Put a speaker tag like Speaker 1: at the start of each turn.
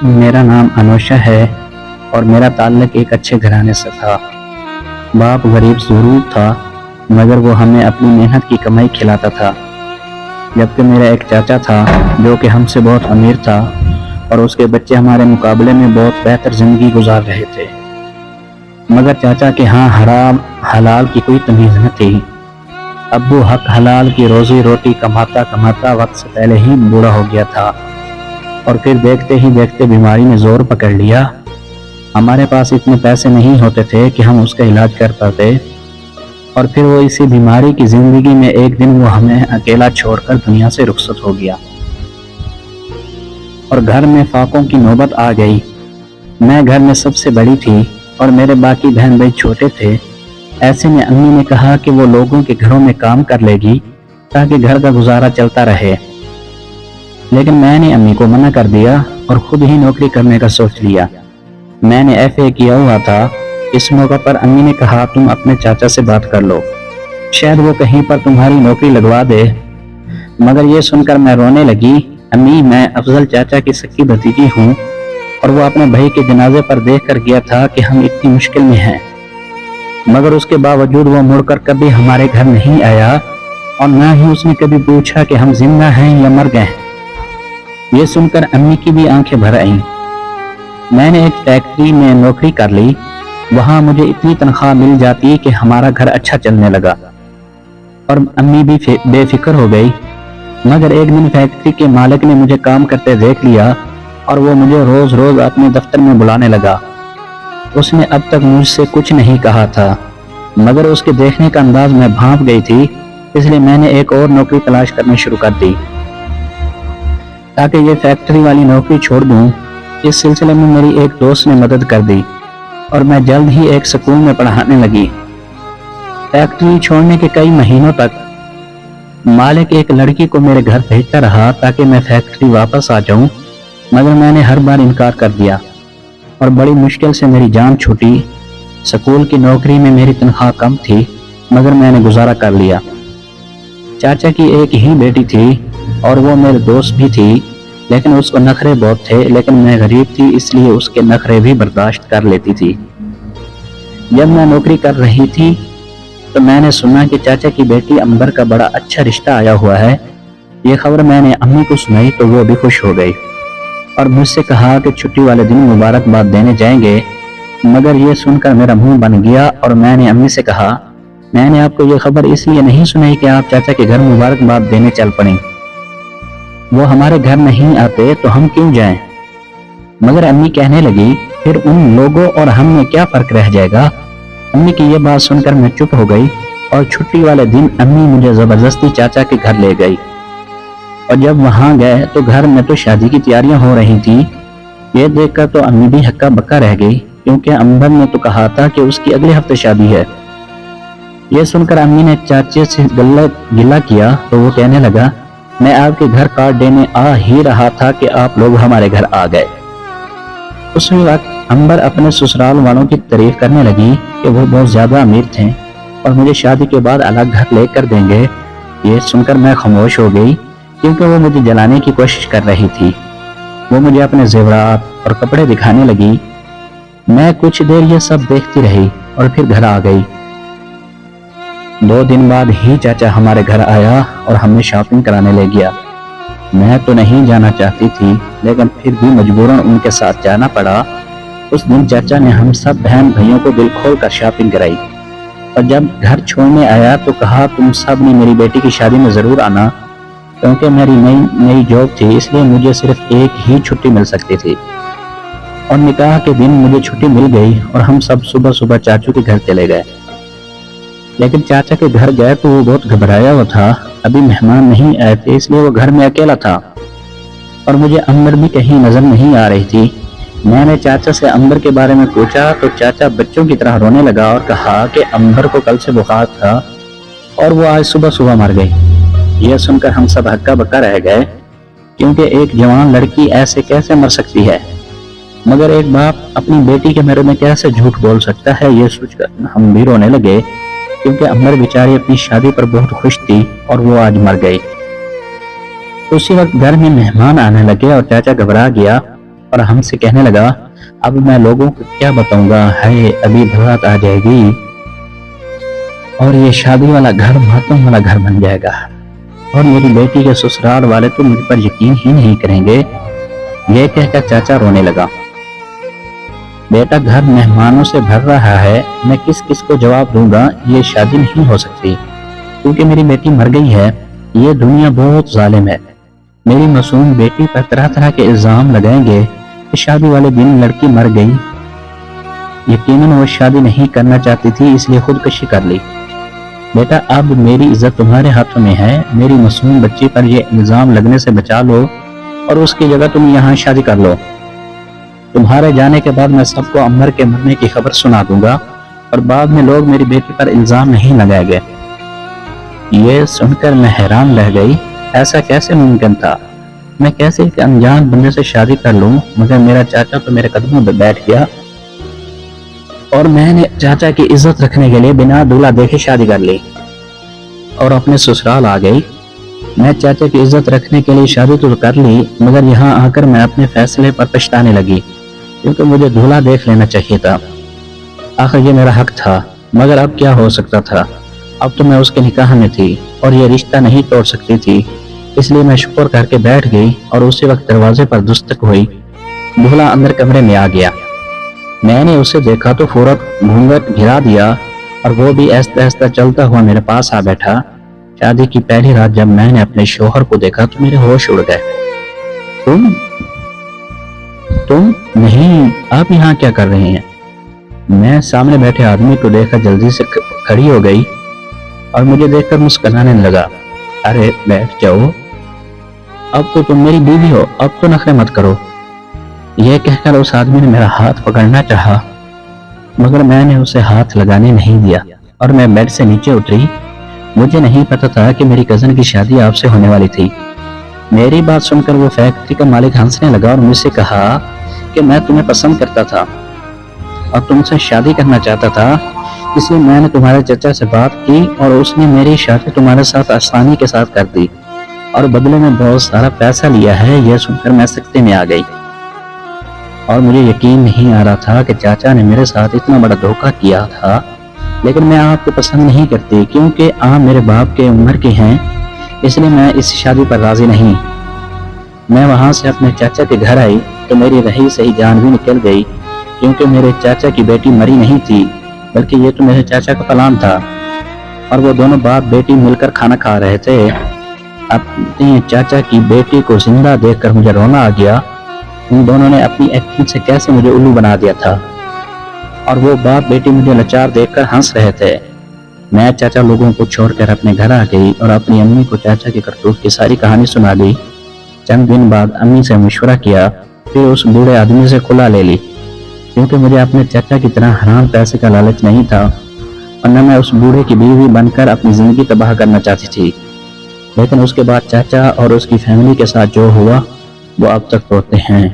Speaker 1: میرا نام انوشا ہے اور میرا تعلق ایک اچھے گھرانے سے تھا۔ باپ غریب ضرور تھا مگر وہ ہمیں اپنی محنت کی کمائی کھلاتا تھا، جبکہ میرا ایک چاچا تھا جو کہ ہم سے بہت امیر تھا اور اس کے بچے ہمارے مقابلے میں بہت بہتر زندگی گزار رہے تھے، مگر چاچا کے ہاں حرام حلال کی کوئی تمیز نہ تھی۔ ابو حق حلال کی روزی روٹی کماتا کماتا وقت سے پہلے ہی بوڑھا ہو گیا تھا اور پھر دیکھتے ہی دیکھتے بیماری نے زور پکڑ لیا۔ ہمارے پاس اتنے پیسے نہیں ہوتے تھے کہ ہم اس کا علاج کر پاتے، اور پھر وہ اسی بیماری کی زندگی میں ایک دن وہ ہمیں اکیلا چھوڑ کر دنیا سے رخصت ہو گیا اور گھر میں فاقوں کی نوبت آ گئی۔ میں گھر میں سب سے بڑی تھی اور میرے باقی بہن بھائی چھوٹے تھے۔ ایسے میں امی نے کہا کہ وہ لوگوں کے گھروں میں کام کر لے گی تاکہ گھر کا گزارا چلتا رہے، لیکن میں نے امی کو منع کر دیا اور خود ہی نوکری کرنے کا سوچ لیا۔ میں نے ایف اے کیا ہوا تھا۔ اس موقع پر امی نے کہا تم اپنے چاچا سے بات کر لو، شاید وہ کہیں پر تمہاری نوکری لگوا دے، مگر یہ سن کر میں رونے لگی۔ امی، میں افضل چاچا کی سکی بھتیجی ہوں اور وہ اپنے بھائی کے جنازے پر دیکھ کر گیا تھا کہ ہم اتنی مشکل میں ہیں، مگر اس کے باوجود وہ مڑ کر کبھی ہمارے گھر نہیں آیا اور نہ ہی اس نے کبھی پوچھا کہ ہم زندہ ہیں یا مر گئے ہیں۔ یہ سن کر امی کی بھی آنکھیں بھر آئیں۔ میں نے ایک فیکٹری میں نوکری کر لی، وہاں مجھے اتنی تنخواہ مل جاتی کہ ہمارا گھر اچھا چلنے لگا اور امی بھی بے فکر ہو گئی، مگر ایک دن فیکٹری کے مالک نے مجھے کام کرتے دیکھ لیا اور وہ مجھے روز روز اپنے دفتر میں بلانے لگا۔ اس نے اب تک مجھ سے کچھ نہیں کہا تھا، مگر اس کے دیکھنے کا انداز میں بھانپ گئی تھی، اس لیے میں نے ایک اور نوکری تلاش کرنا شروع کر دی تاکہ یہ فیکٹری والی نوکری چھوڑ دوں۔ اس سلسلے میں میری ایک دوست نے مدد کر دی اور میں جلد ہی ایک سکول میں پڑھانے لگی۔ فیکٹری چھوڑنے کے کئی مہینوں تک مالک ایک لڑکی کو میرے گھر بھیجتا رہا تاکہ میں فیکٹری واپس آ جاؤں، مگر میں نے ہر بار انکار کر دیا اور بڑی مشکل سے میری جان چھوٹی۔ سکول کی نوکری میں میری تنخواہ کم تھی مگر میں نے گزارا کر لیا۔ چاچا کی ایک ہی بیٹی تھی اور وہ میرے دوست بھی تھی، لیکن اس کو نخرے بہت تھے، لیکن میں غریب تھی اس لیے اس کے نخرے بھی برداشت کر لیتی تھی۔ جب میں نوکری کر رہی تھی تو میں نے سنا کہ چاچا کی بیٹی امبر کا بڑا اچھا رشتہ آیا ہوا ہے۔ یہ خبر میں نے امی کو سنائی تو وہ بھی خوش ہو گئی اور مجھ سے کہا کہ چھٹی والے دن مبارکباد دینے جائیں گے، مگر یہ سن کر میرا منہ بن گیا اور میں نے امی سے کہا میں نے آپ کو یہ خبر اس لیے نہیں سنائی کہ آپ چاچا کے گھر مبارکباد دینے چل پڑیں، وہ ہمارے گھر نہیں آتے تو ہم کیوں جائیں؟ مگر امی کہنے لگی پھر ان لوگوں اور ہم میں کیا فرق رہ جائے گا؟ امی کی یہ بات سن کر میں چپ ہو گئی اور چھٹی والے دن امی مجھے زبردستی چاچا کے گھر لے گئی، اور جب وہاں گئے تو گھر میں تو شادی کی تیاریاں ہو رہی تھی۔ یہ دیکھ کر تو امی بھی ہکا بکا رہ گئی کیونکہ امبر نے تو کہا تھا کہ اس کی اگلے ہفتے شادی ہے۔ یہ سن کر امی نے چاچے سے گلہ کیا تو وہ کہنے لگا میں آپ کے گھر کارڈ دینے آ ہی رہا تھا کہ آپ لوگ ہمارے گھر آ گئے۔ اس وقت امبر اپنے سسرال والوں کی تعریف کرنے لگی کہ وہ بہت زیادہ امیر تھے اور مجھے شادی کے بعد الگ گھر لے کر دیں گے۔ یہ سن کر میں خاموش ہو گئی کیونکہ وہ مجھے جلانے کی کوشش کر رہی تھی۔ وہ مجھے اپنے زیورات اور کپڑے دکھانے لگی۔ میں کچھ دیر یہ سب دیکھتی رہی اور پھر گھر آ گئی۔ 2 دن بعد ہی چاچا ہمارے گھر آیا اور ہمیں شاپنگ کرانے لے گیا۔ میں تو نہیں جانا چاہتی تھی لیکن پھر بھی مجبوراً ان کے ساتھ جانا پڑا۔ اس دن چاچا نے ہم سب بہن بھائیوں کو دل کھول کر شاپنگ کرائی اور جب گھر چھوڑنے آیا تو کہا تم سب نے میری بیٹی کی شادی میں ضرور آنا، کیونکہ میری نئی جاب تھی اس لیے مجھے صرف ایک ہی چھٹی مل سکتی تھی، اور نکاح کے دن مجھے چھٹی مل گئی اور ہم سب صبح صبح چاچو کے گھر چلے گئے۔ لیکن چاچا کے گھر گئے تو وہ بہت گھبرایا ہوا تھا، ابھی مہمان نہیں آئے تھے اس لیے وہ گھر میں اکیلا تھا اور مجھے امبر بھی کہیں نظر نہیں آ رہی تھی۔ میں نے چاچا سے امبر کے بارے میں پوچھا تو چاچا بچوں کی طرح رونے لگا اور کہا کہ امبر کو کل سے بخار تھا اور وہ آج صبح صبح مر گئی۔ یہ سن کر ہم سب ہکا بکا رہ گئے کیونکہ ایک جوان لڑکی ایسے کیسے مر سکتی ہے، مگر ایک باپ اپنی بیٹی کے بارے میں کیسے جھوٹ بول سکتا ہے؟ یہ سوچ کر ہم بھی رونے لگے کیونکہ امبر بیچاری اپنی شادی پر بہت خوش تھی اور وہ آج مر گئی۔ اسی وقت گھر میں مہمان آنے لگے اور چاچا گھبرا گیا اور ہم سے کہنے لگا اب میں لوگوں کو کیا بتاؤں گا، ہے ابھی بھرات آ جائے گی اور یہ شادی والا گھر ماتم والا گھر بن جائے گا اور میری بیٹی کے سسرال والے تو مجھ پر یقین ہی نہیں کریں گے۔ یہ کہہ کر چاچا رونے لگا۔ بیٹا گھر مہمانوں سے بھر رہا ہے، میں کس کس کو جواب دوں گا، یہ شادی نہیں ہو سکتی کیونکہ میری بیٹی مر گئی ہے۔ یہ دنیا بہت ظالم ہے، میری معصوم بیٹی پر طرح طرح کے الزام لگائیں گے کہ شادی والے دن لڑکی مر گئی، یقیناً وہ شادی نہیں کرنا چاہتی تھی اس لیے خودکشی کر لی۔ بیٹا اب میری عزت تمہارے ہاتھوں میں ہے، میری معصوم بچی پر یہ الزام لگنے سے بچا لو اور اس کی جگہ تم یہاں شادی کر لو۔ تمہارے جانے کے بعد میں سب کو عمر کے مرنے کی خبر سنا دوں گا اور بعد میں لوگ میری بیٹی پر الزام نہیں لگائیں گے۔ یہ سن کر میں حیران رہ گئی، ایسا کیسے ممکن تھا؟ میں کیسے ایک انجان بندے سے شادی کر لوں؟ مگر میرا چاچا تو میرے قدموں پہ بیٹھ گیا اور میں نے چاچا کی عزت رکھنے کے لیے بنا دولہا دیکھے شادی کر لی اور اپنے سسرال آ گئی۔ میں چاچا کی عزت رکھنے کے لیے شادی تو کر لی مگر یہاں آ کر میں اپنے فیصلے پر پچھتانے لگی کیونکہ مجھے دولہا دیکھ لینا چاہیے تھا۔ آخر یہ میرا حق تھا مگر اب کیا ہو سکتا تھا؟ اب تو میں اس کے نکاح میں تھی اور یہ رشتہ نہیں توڑ سکتی تھی، اس لیے میں شکر کر کے بیٹھ گئی اور اسی وقت دروازے پر دستک ہوئی۔ دولہا اندر کمرے میں آ گیا۔ میں نے اسے دیکھا تو فوراً گھونگھٹ گرا دیا اور وہ بھی ایستا ایستا چلتا ہوا میرے پاس آ بیٹھا۔ شادی کی پہلی رات جب میں نے اپنے شوہر کو دیکھا تو میرے ہوش اڑ گئے۔ تم نہیں، آپ یہاں کیا کر رہے ہیں؟ میں سامنے بیٹھے آدمی کو دیکھ کر جلدی سے کھڑی ہو گئی اور مجھے دیکھ کر مسکرانے لگا۔ ارے بیٹھ جاؤ، اب تو تم میری بیوی ہو، اب تو نخرے مت کرو۔ یہ کہہ کر اس آدمی نے میرا ہاتھ پکڑنا چاہا مگر میں نے اسے ہاتھ لگانے نہیں دیا اور میں بیڈ سے نیچے اتری۔ مجھے نہیں پتا تھا کہ میری کزن کی شادی آپ سے ہونے والی تھی۔ میری بات سن کر وہ فیکٹری کا مالک ہنسنے لگا اور مجھ سے کہا کہ میں تمہیں پسند کرتا تھا اور تم سے شادی کرنا چاہتا تھا، اس لیے میں نے تمہارے چچا سے بات کی اور اس نے میری شادی تمہارے ساتھ آسانی کے ساتھ کر دی اور بدلے میں بہت سارا پیسہ لیا ہے۔ یہ سن کر میں سکتے میں آ گئی اور مجھے یقین نہیں آ رہا تھا کہ چاچا نے میرے ساتھ اتنا بڑا دھوکہ کیا تھا۔ لیکن میں آپ کو پسند نہیں کرتی کیونکہ آپ میرے باپ کے عمر کے ہیں، اس لیے میں اس شادی پر راضی نہیں۔ میں وہاں سے اپنے چاچا کے گھر آئی تو میری رہی صحیح جان بھی نکل گئی کیونکہ میرے چاچا کی بیٹی مری نہیں تھی بلکہ یہ تو میرے چاچا کا پلان تھا اور وہ دونوں باپ بیٹی مل کر کھانا کھا رہے تھے۔ اپنے چاچا کی بیٹی کو زندہ دیکھ کر مجھے رونا آ گیا۔ ان دونوں نے اپنی ایکٹنگ سے کیسے مجھے الو بنا دیا تھا اور وہ باپ بیٹی مجھے لاچار دیکھ کر ہنس رہے تھے۔ میں چاچا لوگوں کو چھوڑ کر اپنے گھر آ گئی اور اپنی امی کو چاچا کی کرتوت کی ساری کہانی سنا دی۔ چند دن بعد امی سے مشورہ کیا، پھر اس بوڑھے آدمی سے کھلا لے لی کیونکہ مجھے اپنے چاچا کی طرح حرام پیسے کا لالچ نہیں تھا اور نہ میں اس بوڑھے کی بیوی بن کر اپنی زندگی تباہ کرنا چاہتی تھی۔ لیکن اس کے بعد چاچا اور اس کی فیملی کے ساتھ جو ہوا وہ اب تک ہوتے ہیں۔